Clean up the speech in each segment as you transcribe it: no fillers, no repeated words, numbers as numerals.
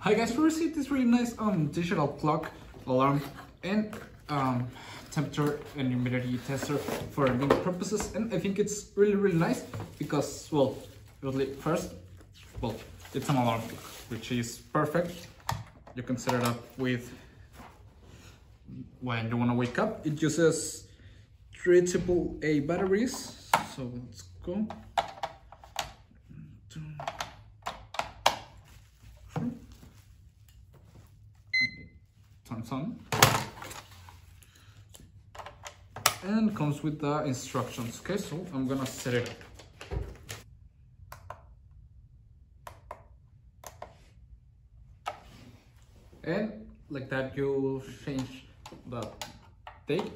Hi guys, we received this really nice digital clock, alarm, and temperature and humidity tester for living purposes, and I think it's really nice because, well, first, it's an alarm clock, which is perfect. You can set it up with when you want to wake up. It uses 3 AAA batteries, so let's go. Turns on and comes with the instructions. Okay, so I'm gonna set it up, and like that you change the date,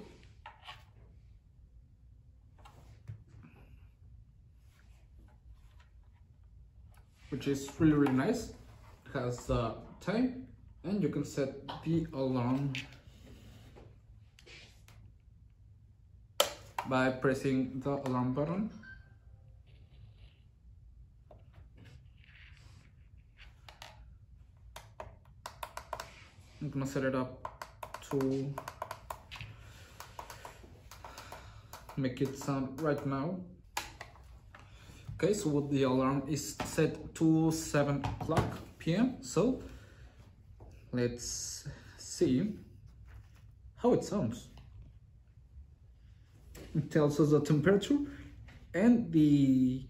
which is really nice. It has time, and you can set the alarm by pressing the alarm button. I'm gonna set it up to make it sound right now. Okay, so the alarm is set to 7 o'clock p.m. So let's see how it sounds. It tells us the temperature and the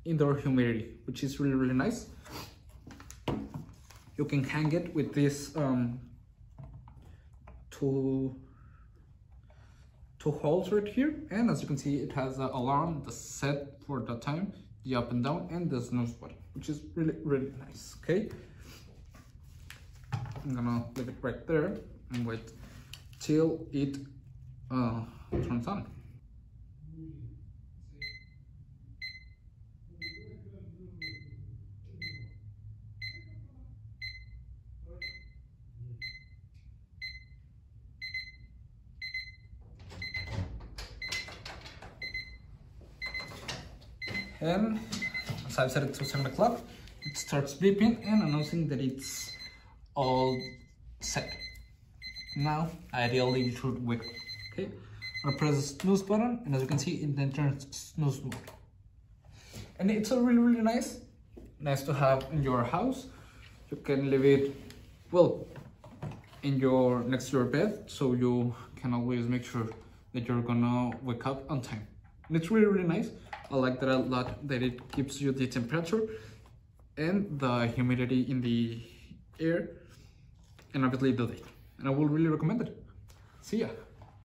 indoor humidity, which is really nice. You can hang it with this two holes right here, and as you can see, it has an alarm, the set for the time, the up and down, and the snooze button, which is really nice. Okay, I'm gonna leave it right there and wait till it turns on. And as I've set it to 7 o'clock, it starts beeping and announcing that it's all set. Now, ideally, you should wake up. Okay, I'm gonna press the snooze button, and as you can see, it then turns snooze mode. And it's a really nice to have in your house. You can leave it, well, in your next to your bed, so you can always make sure that you're gonna wake up on time. And it's really nice. I like that a lot, that it gives you the temperature and the humidity in the air, and obviously the date. And I will really recommend it. See ya.